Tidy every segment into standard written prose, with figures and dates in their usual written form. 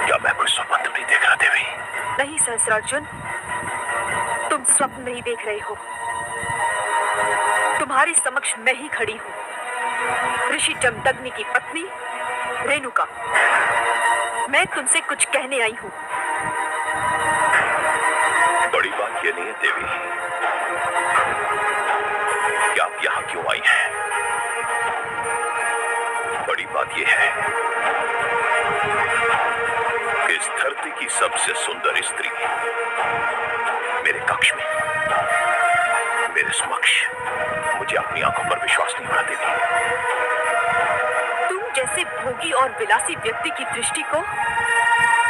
क्या मैं कोई स्वप्न तो नहीं देख रहा देवी? नहीं सहस्त्रार्जुन, तुम स्वप्न नहीं देख रहे हो। तुम्हारे समक्ष मैं ही खड़ी हूँ, ऋषि जमदग्नि की पत्नी रेणुका। मैं तुमसे कुछ कहने आई हूँ। बड़ी बात ये नहीं है देवी कि आप यहाँ क्यों आई हैं। बड़ी बात यह है कि इस धरती की सबसे सुंदर स्त्री मेरे कक्ष में, मेरे समक्ष, मुझे अपनी आंखों पर विश्वास नहीं हो रहा देवी। तुम जैसे भोगी और विलासी व्यक्ति की दृष्टि को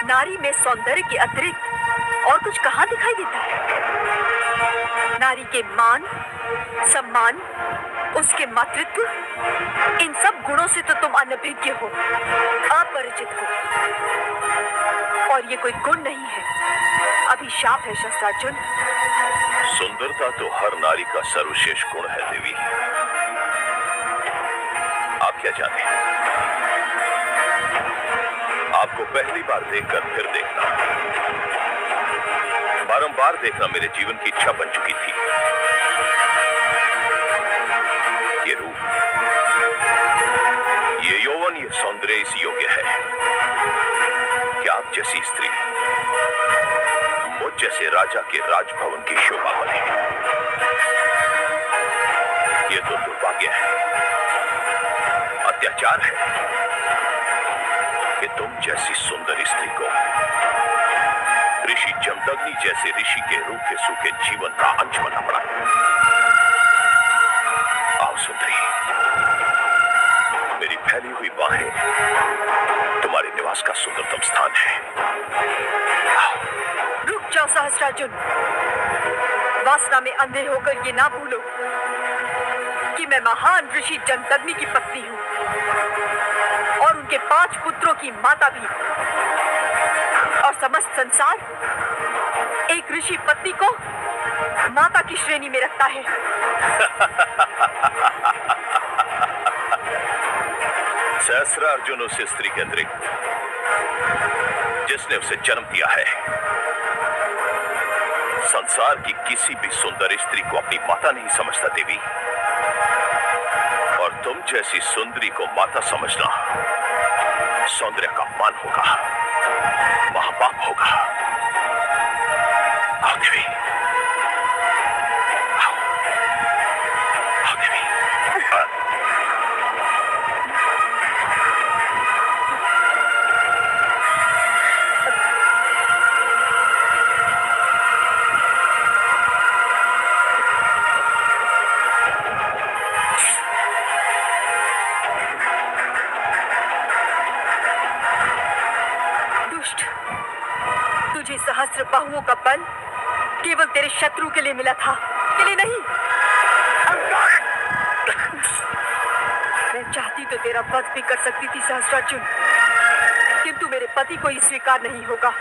नारी में सौंदर्य के अतिरिक्त और कुछ कहाँ दिखाई देता है? नारी के मान, सम्मान, उसके मातृत्व, इन सब गुणों से तो तुम अनभिज्ञ हो, अपरिचित हो। और ये कोई गुण नहीं है, अभिशाप है सहस्त्रार्जुन। सुंदरता तो हर नारी का सर्वश्रेष्ठ गुण है देवी। आप क्या जाने, आपको पहली बार देखकर फिर देखना, बारंबार देखना मेरे जीवन की इच्छा बन चुकी थी। ये रूप, ये यौवन, ये सौंदर्य इस योग्य है कि आप जैसी स्त्री मुझ जैसे राजा के राजभवन की शोभा बने। ये तो दुर्भाग्य है, अत्याचार है कि तुम जैसी सुंदर स्त्री को ऋषि जमदग्नि जैसे ऋषि के रूखे सूखे जीवन का अंश बनना पड़ा। आओ सुंदरी, मेरी फैली हुई बाहें तुम्हारे निवास का सुंदरतम स्थान है। रुक जाओ सहस्त्रार्जुन, वासना में अंधे होकर ये ना भूलो कि मैं महान ऋषि जमदग्नि की पत्नी हूँ और उनके 5 पुत्रों की माता भी। और समस्त संसार एक ऋषि पत्नी को माता की श्रेणी में रखता है। सहस्त्रार्जुन उस स्त्री के अतिरिक्त जिसने उसे जन्म दिया है, संसार की किसी भी सुंदर स्त्री को अपनी माता नहीं समझता देवी। और तुम जैसी सुंदरी को माता समझना सौंदर्य का अपमान होगा, महापाप होगा। आओ देवी, आओ, आओ देवी। सहस्त्र बाहुओं का बल केवल तेरे शत्रु के लिए मिला था, के लिए नहीं। मैं चाहती तो तेरा वध भी कर सकती थी सहस्त्रार्जुन, किंतु मेरे पति को ये स्वीकार नहीं होगा।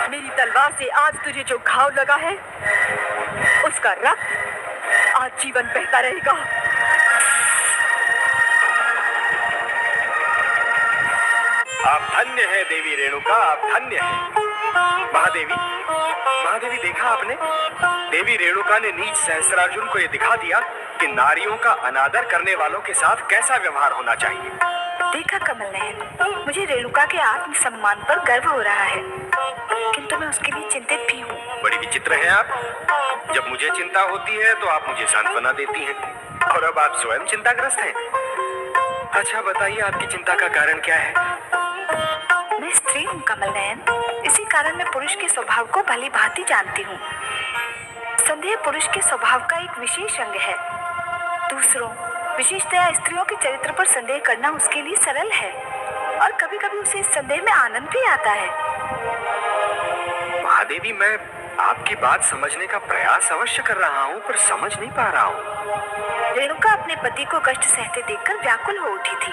मेरी तलवार से आज तुझे जो घाव लगा है, उसका रक्त आज जीवन बहता रहेगा। आप धन्य हैं देवी रेणुका, आप धन्य हैं। महादेवी, महादेवी देखा आपने, देवी रेणुका ने नीच सहस्त्रार्जुन को यह दिखा दिया कि नारियों का अनादर करने वालों के साथ कैसा व्यवहार होना चाहिए। देखा कमल नयन, मुझे रेणुका के आत्मसम्मान पर गर्व हो रहा है, किंतु मैं उसके लिए चिंतित भी हूँ। बड़ी विचित्र हैं आप। जब मुझे चिंता होती है तो आप मुझे सांत्वना देती हैं, और अब आप स्वयं चिंताग्रस्त हैं। अच्छा बताइए, आपकी चिंता का कारण क्या है? मैं स्त्री हूँ कमल नयन, इसी कारण मैं पुरुष के स्वभाव को भली भांति जानती हूँ। संदेह पुरुष के स्वभाव का एक विशेष अंग है। दूसरों, विशेषतया स्त्रियों के चरित्र पर संदेह करना उसके लिए सरल है, और कभी कभी उसे इस संदेह में आनंद भी आता है। महादेवी, मैं आपकी बात समझने का प्रयास अवश्य कर रहा हूँ, पर समझ नहीं पा रहा हूँ। रेणुका अपने पति को कष्ट सहते देखकर व्याकुल हो उठी थी।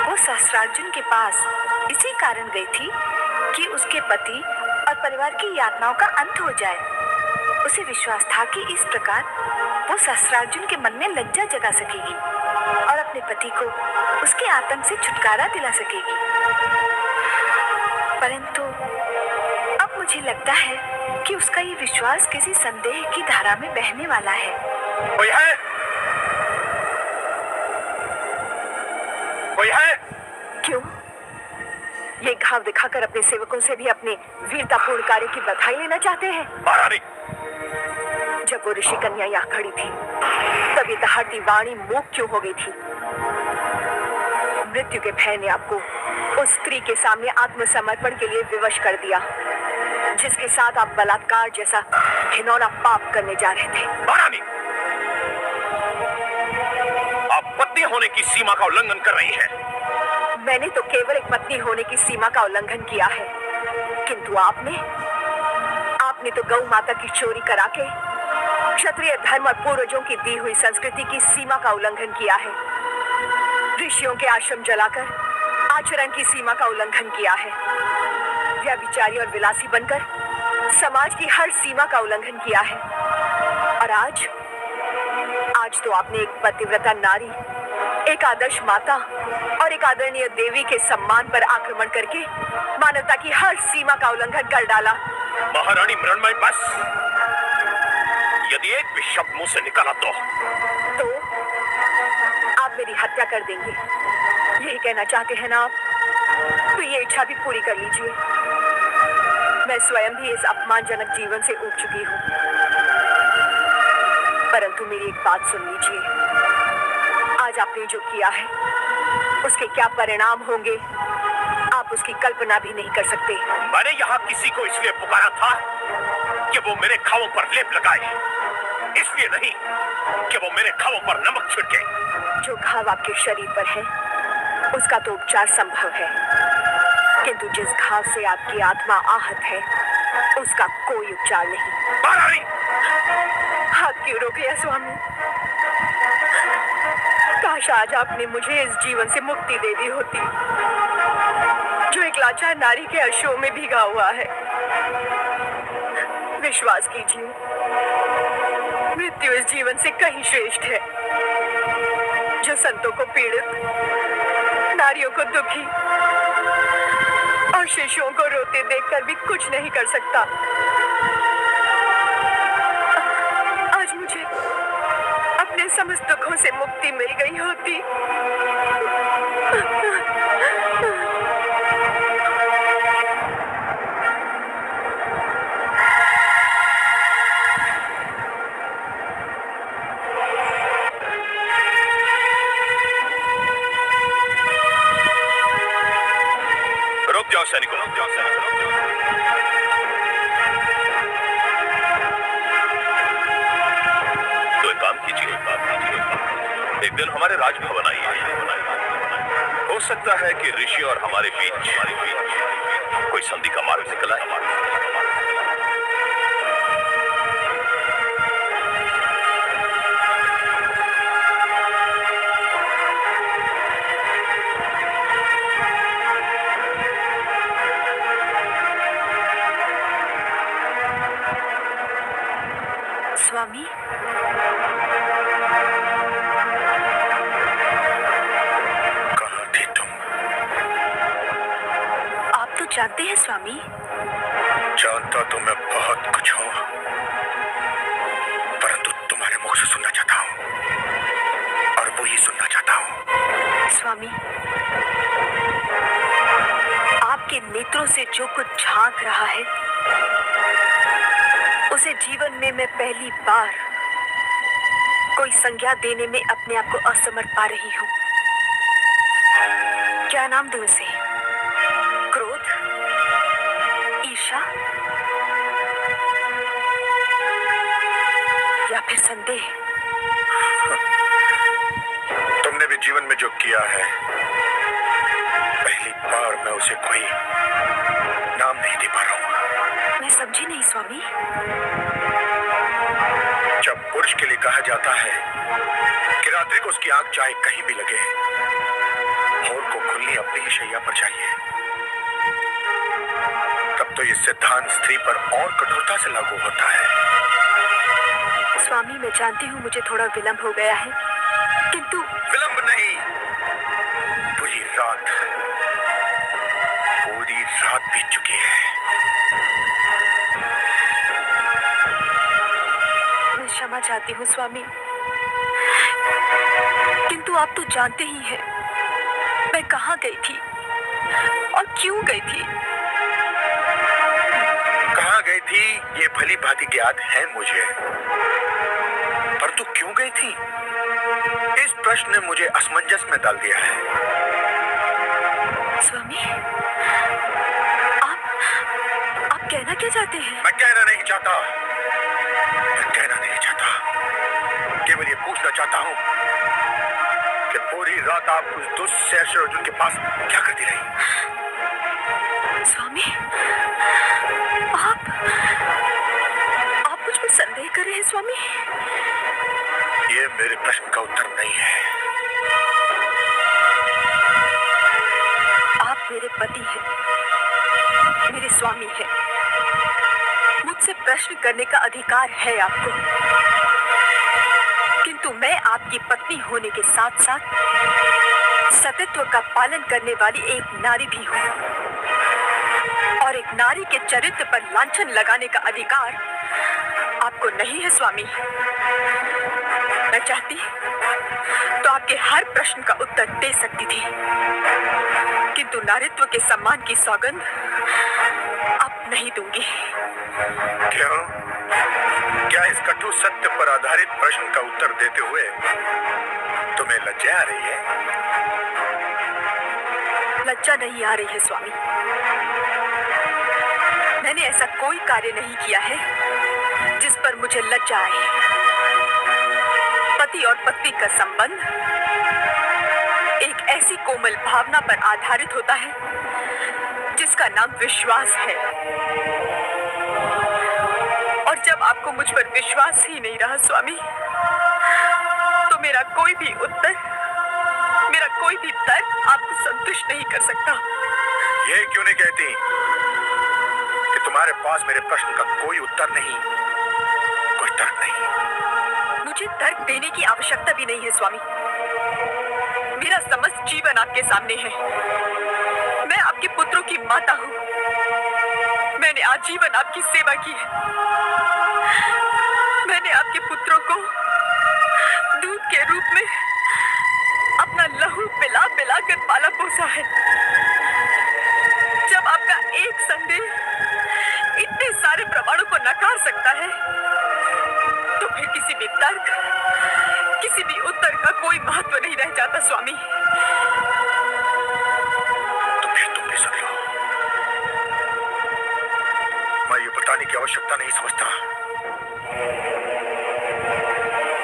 वो सहस्त्रार्जुन के पास इसी कारण गई थी कि उसके पति और परिवार की यातनाओं का अंत हो जाए। उसे विश्वास था कि इस प्रकार वो सहस्त्रार्जुन के मन में लज्जा जगा सकेगी और अपने पति को उसके आतंक से छुटकारा दिला सकेगी। परंतु अब मुझे लगता है कि उसका ये विश्वास किसी संदेह की धारा में बहने वाला है। कोई है? कोई है? क्यों? ये घाव दिखाकर अपने सेवकों से भी अपने वीरतापूर्ण कार्य की बधाई लेना चाहते हैं? महारानी, जब वो ऋषि कन्या यहाँ खड़ी थी तब ये दहाड़ती वाणी मूक क्यों हो गई थी? मृत्यु के भय ने आपको उस स्त्री के सामने आत्मसमर्पण के लिए विवश कर दिया, जिसके साथ आप बलात्कार जैसा घिनौना पाप करने जा रहे थे। महारानी, आप पत्नी होने की सीमा का उल्लंघन कर रही हैं। मैंने तो केवल एक पत्नी होने की सीमा का उल्लंघन किया है, किंतु आपने तो गौ माता की चोरी करा के क्षत्रिय धर्म और पूर्वजों की दी हुई संस्कृति की सीमा का उल्लंघन किया है। ऋषियों के आश्रम जलाकर आचरण की सीमा का उल्लंघन किया है। व्यभिचारी और विलासी बनकर समाज की हर सीमा का उल्लंघन किया है। और आज तो आपने एक पतिव्रता नारी, एक आदर्श माता और एक आदरणीय देवी के सम्मान पर आक्रमण करके मानवता की हर सीमा का उल्लंघन कर डाला। महारानी मृण्मयी, बस। यदि एक भी शब्द मुंह से निकला तो आप मेरी हत्या कर देंगे, यही कहना चाहते हैं ना आप? तो ये इच्छा भी पूरी कर लीजिए। मैं स्वयं भी इस अपमानजनक जीवन से उब चुकी हूँ, परंतु मेरी एक बात सुन लीजिए। आज आपने जो किया है उसके क्या परिणाम होंगे आप उसकी कल्पना भी नहीं कर सकते। मैंने यहाँ किसी को इसलिए पुकारा था कि वो मेरे घावों पर लेप लगाए, इसलिए नहीं कि वो मेरे घावों पर नमक छिड़के। जो घाव आपके शरीर पर है उसका तो उपचार संभव है, किंतु जिस घाव से आपकी आत्मा आहत है उसका कोई उपचार नहीं। महारानी, हाथ क्यों रोक लिया स्वामी? काश आज आपने मुझे इस जीवन से मुक्ति दे दी होती जो एक लाचार नारी के अश्रुओं में भीगा हुआ है। विश्वास कीजिए, मृत्यु इस जीवन से कहीं श्रेष्ठ है, जो संतों को पीड़ित, नारियों को दुखी और शिशुओं को रोते देखकर भी कुछ नहीं कर सकता। आज मुझे अपने समस्त दुखों से मुक्ति मिल गई होती। रुक जाओ सैनिकों, रुक जाओ सैनिकों। तो एक काम कीजिए, एक दिन हमारे राजभवन आइए। हो सकता है कि ऋषि और हमारे बीच कोई संधि का मार्ग निकला है। स्वामी, कहाँ थी तुम? आप तो जानते हैं स्वामी। जानता तो मैं बहुत कुछ हूँ, परंतु तुम्हारे मुख से सुनना चाहता हूँ और वो ही सुनना चाहता हूँ। स्वामी, आपके नेत्रों से जो कुछ झांक रहा है उसे जीवन में मैं पहली बार कोई संज्ञा देने में अपने आप को असमर्थ पा रही हूँ। क्या नाम दूं उसे? क्रोध, ईर्ष्या या फिर संदेह? तुमने भी जीवन में जो किया है, पहली बार मैं उसे कोई नाम नहीं दे पा रहा हूँ। मैं समझी नहीं स्वामी। जब पुरुष के लिए कहा जाता है कि रात्रि को उसकी आंख चाहे कहीं भी लगे, भोर को खुलनी अपनी ही शैया पर चाहिए, तब तो ये सिद्धांत स्त्री पर और कठोरता से लागू होता है। स्वामी, मैं जानती हूँ मुझे थोड़ा विलंब हो गया है, किंतु विलंब नहीं, पूरी रात बीत चुकी है। मैं क्षमा चाहती हूँ स्वामी, किंतु आप तो जानते ही हैं मैं कहाँ गई थी और क्यों गई थी। कहाँ गई थी ये भली भांति ज्ञात है मुझे, पर तू क्यों गई थी इस प्रश्न ने मुझे असमंजस में डाल दिया है। स्वामी, आप कहना क्या चाहते हैं? मैं कहना नहीं चाहता, केवल ये पूछना चाहता हूँ कि पूरी रात आप उस दुष्ट अर्जुन के पास क्या करती रही? स्वामी, आप मुझ पर संदेह कर रहे हैं स्वामी? ये मेरे प्रश्न का उत्तर नहीं है। आप मेरे पति हैं, मेरे स्वामी हैं। मुझसे प्रश्न करने का अधिकार है आपको, किंतु मैं आपकी पत्नी होने के साथ साथ सतीत्व का पालन करने वाली एक नारी भी हूँ, और एक नारी के चरित्र पर लांछन लगाने का अधिकार आपको नहीं है स्वामी। मैं चाहती तो आपके हर प्रश्न का उत्तर दे सकती थी, किंतु नारीत्व के सम्मान की सौगंध अब नहीं दूंगी। क्यों? क्या इस कटु सत्य पर आधारित प्रश्न का उत्तर देते हुए तुम्हें लज्जा आ रही है? लज्जा नहीं आ रही है स्वामी। मैंने ऐसा कोई कार्य नहीं किया है जिस पर मुझे लज्जा आए। पति और पत्नी का संबंध एक ऐसी कोमल भावना पर आधारित होता है जिसका नाम विश्वास है, और जब आपको मुझ पर विश्वास ही नहीं रहा स्वामी, तो मेरा कोई भी उत्तर, मेरा कोई भी तर्क आपको संतुष्ट नहीं कर सकता। ये क्यों नहीं कहती कि तुम्हारे पास मेरे प्रश्न का कोई उत्तर नहीं, कोई तर्क नहीं? मुझे तर्क देने की आवश्यकता भी नहीं है स्वामी। मेरा समस्त जीवन आपके सामने है। मैं आपके पुत्रों की माता हूँ। मैंने आजीवन आपकी सेवा की है। मैंने आपके पुत्रों को दूध के रूप में अपना लहू पिला पिला कर पाला पोसा है। जब आपका एक संदेह इतने सारे प्रमाणों को नकार सकता है, तो फिर किसी भी तर्क, किसी भी उत्तर का कोई महत्व नहीं रह जाता स्वामी। तो फिर तुम भी सुन लो। मैं ये बताने की आवश्यकता नहीं समझता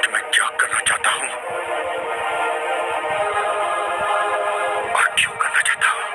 कि मैं क्या करना चाहता हूं और क्यों करना चाहता हूं।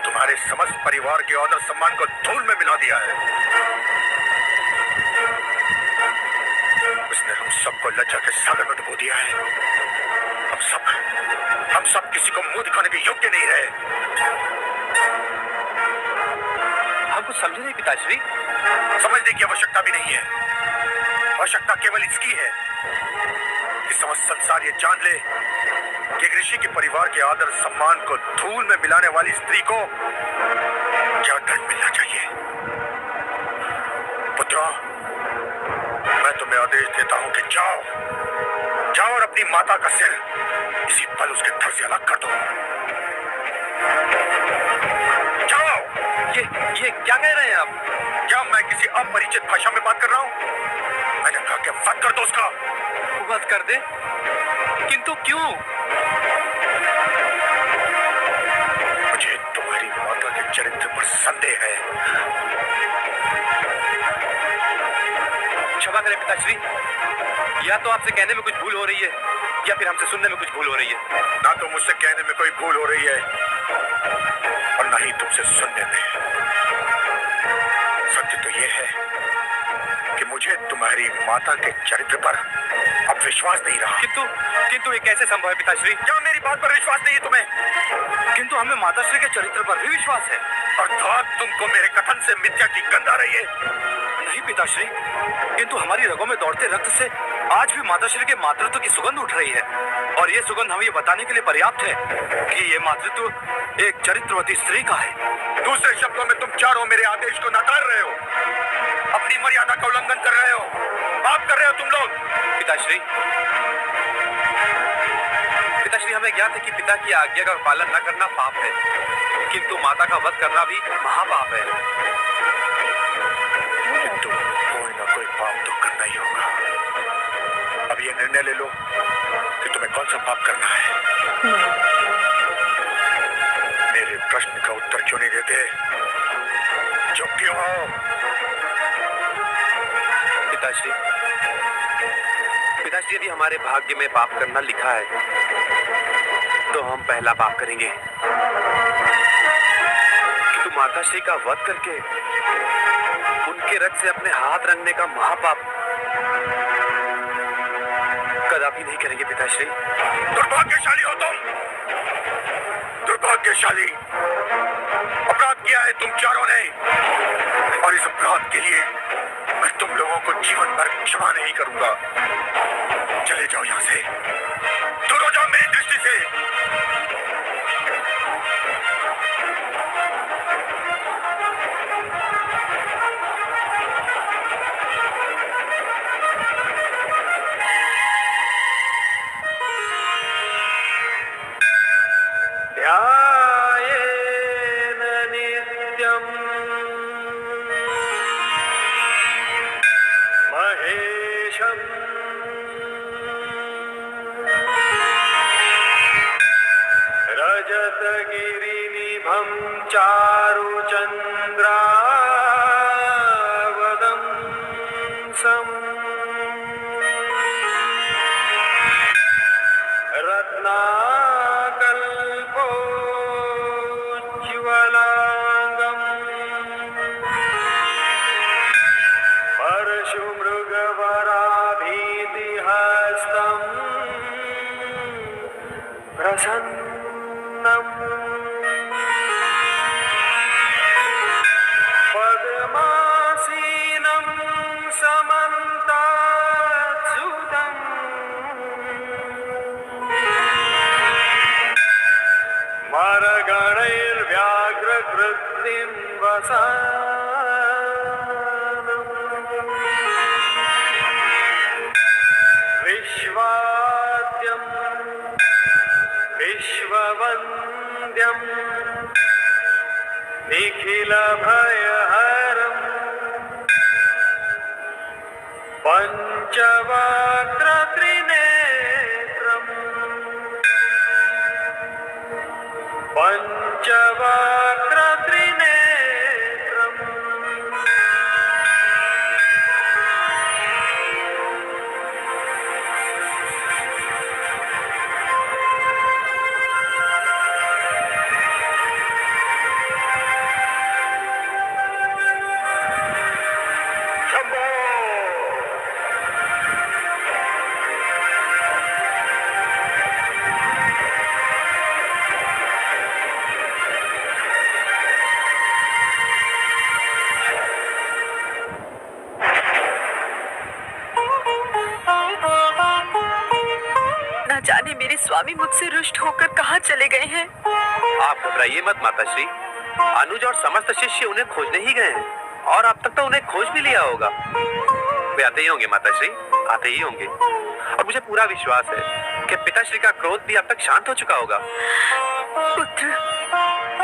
तुम्हारे समस्त परिवार के आदर सम्मान को धूल में मिला दिया है। उसने हम सबको लज्जा के सागर में डुबो दिया है। हम सब किसी को मुंह दिखाने के योग्य नहीं रहे। हम कुछ समझे नहीं पिताश्री। समझने की आवश्यकता भी नहीं है। आवश्यकता केवल इसकी है कि समस्त संसार ये जान ले कि एक ऋषि के परिवार के आदर सम्मान को धूल में मिलाने वाली स्त्री को क्या दंड मिलना चाहिए। पुत्रों, मैं तुम्हें आदेश देता हूं कि जाओ और अपनी माता का सिर इसी पल उसके धड़ से अलग कर दो। जाओ। ये क्या कह रहे हैं आप? क्या मैं किसी अपरिचित भाषा में बात कर रहा हूं? मैंने कहा कि वध कर दो उसका। वध कर दे? किंतु क्यों? मुझे तुम्हारी माता के चरित्र पर संदेह है। क्षमा करें पिताश्री, या तो आपसे कहने में कुछ भूल हो रही है, या फिर हमसे सुनने में कुछ भूल हो रही है? ना तो मुझसे कहने में कोई भूल हो रही है और ना ही तुमसे सुनने में। सत्य तो यह है कि मुझे तुम्हारी माता के चरित्र पर अब विश्वास नहीं रहा। किंतु ये कैसे संभव है पिताश्री? क्या मेरी बात पर विश्वास नहीं है तुम्हें? किंतु हमें माताश्री के चरित्र पर भी विश्वास है। अर्थात तुमको मेरे कथन से मिथ्या की गंध आ रही है? नहीं पिताश्री, किंतु हमारी रगों में दौड़ते रक्त से आज भी माताश्री के मातृत्व की सुगंध उठ रही है, और ये सुगंध हमें ये बताने के लिए पर्याप्त है कि ये मातृत्व एक चरित्रवती स्त्री का है। दूसरे शब्दों में तुम चारों मेरे आदेश को नकार रहे हो, अपनी मर्यादा का उल्लंघन कर रहे हो, पाप कर रहे हो तुम लोग। पिताश्री, हमें ज्ञात है कि पिता की आज्ञा का पालन न करना पाप है, किंतु माता का वध करना भी महापाप है। किंतु कोई ना कोई पाप तो करना ही होगा। अब ये निर्णय ले लो कि तुम्हें कौन सा पाप करना है। मेरे प्रश्न का उत्तर क्यों नहीं देते? चुप क्यों हो? पिताश्री, यदि हमारे भाग्य में पाप करना लिखा है तो हम पहला पाप करेंगे, किंतु माताश्री का वध करके उनके रक्त से अपने हाथ रंगने का महापाप कदापि नहीं करेंगे पिताश्री। दुर्भाग्यशाली हो तुम, दुर्भाग्यशाली। अपराध किया है तुम चारों ने, और इस अपराध के लिए मैं तुम लोगों को जीवन भर क्षमा नहीं करूंगा। चले जाओ यहां से, दूर हो जाओ मेरी दृष्टि से। ध्यायेन नित्यम् महेशम् रजतगिरिनिभं चारुचन्द्रावदंसम् रत्नाकल्पोज्ज्वलाङ्गम् परशुमृगवराभीतिहस्तम् प्रसन्नम् पद्मासीनं समन्तात्सुतम् मरगणैर्व्याघ्रकृत्रिं वसानम् विश्वाद्यम् विश्ववन्द्यम् निखिलभयहरम् पञ्चवक्त्रत्रिनेत्रम् पञ्चवक्त्रत्रिनेत्रम् न जाने मेरे स्वामी मुझसे रुष्ट होकर कहाँ चले गए हैं। आप घबराइए मत माताश्री, अनुज और समस्त शिष्य उन्हें खोजने ही गए हैं, और अब तक तो उन्हें खोज भी लिया होगा। वे आते ही होंगे माताश्री, आते ही होंगे, और मुझे पूरा विश्वास है कि पिताश्री का क्रोध भी अब तक शांत हो चुका होगा। पुत्र,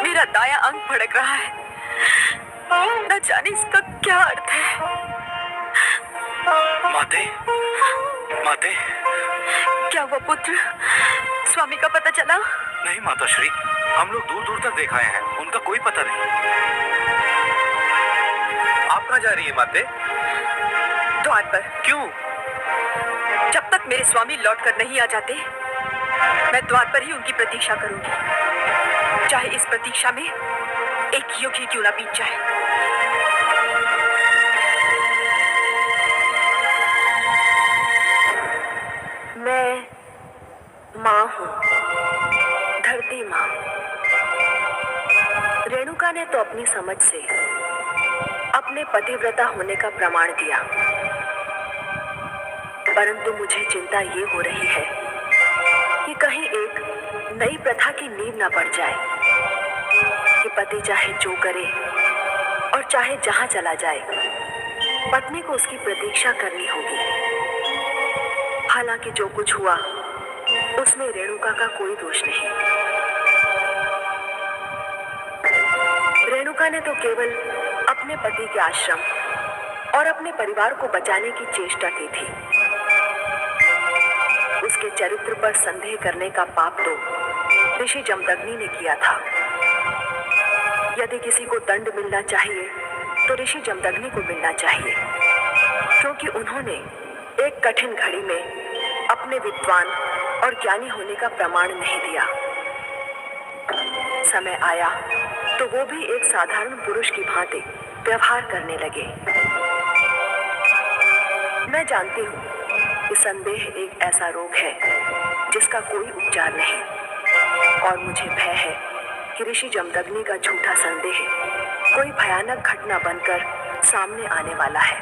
मेरा दाया अंग भड़क रहा है, न जाने इसका क्या अर्थ है। माते, माते। क्या हुआ पुत्र? स्वामी का पता चला? नहीं माताश्री, हम लोग दूर दूर तक देख आए हैं, उनका कोई पता नहीं। आप कहाँ जा रही है माते? द्वार पर। क्यों? जब तक मेरे स्वामी लौट कर नहीं आ जाते, मैं द्वार पर ही उनकी प्रतीक्षा करूंगी, चाहे इस प्रतीक्षा में एक युग ही क्यों ना बीत जाए। मैं माँ हूँ, धरती माँ। रेणुका ने तो अपनी समझ से अपने पतिव्रता होने का प्रमाण दिया, परंतु मुझे चिंता ये हो रही है कि कहीं एक नई प्रथा की नींव न पड़ जाए कि पति चाहे जो करे और चाहे जहां चला जाए, पत्नी को उसकी प्रतीक्षा करनी होगी। हालांकि जो कुछ हुआ उसमें रेणुका का कोई दोष नहीं। रेणुका ने तो केवल अपने पति के आश्रम और अपने परिवार को बचाने की चेष्टा की थी। उसके चरित्र पर संदेह करने का पाप तो ऋषि जमदग्नि ने किया था। यदि किसी को दंड मिलना चाहिए तो ऋषि जमदग्नि को मिलना चाहिए, क्योंकि उन्होंने एक कठिन घड़ी में अपने विद्वान और ज्ञानी होने का प्रमाण नहीं दिया। समय आया तो वो भी एक साधारण पुरुष की भांति व्यवहार करने लगे। मैं जानती हूँ कि संदेह एक ऐसा रोग है जिसका कोई उपचार नहीं, और मुझे भय है कि ऋषि जमदग्नि का झूठा संदेह कोई भयानक घटना बनकर सामने आने वाला है।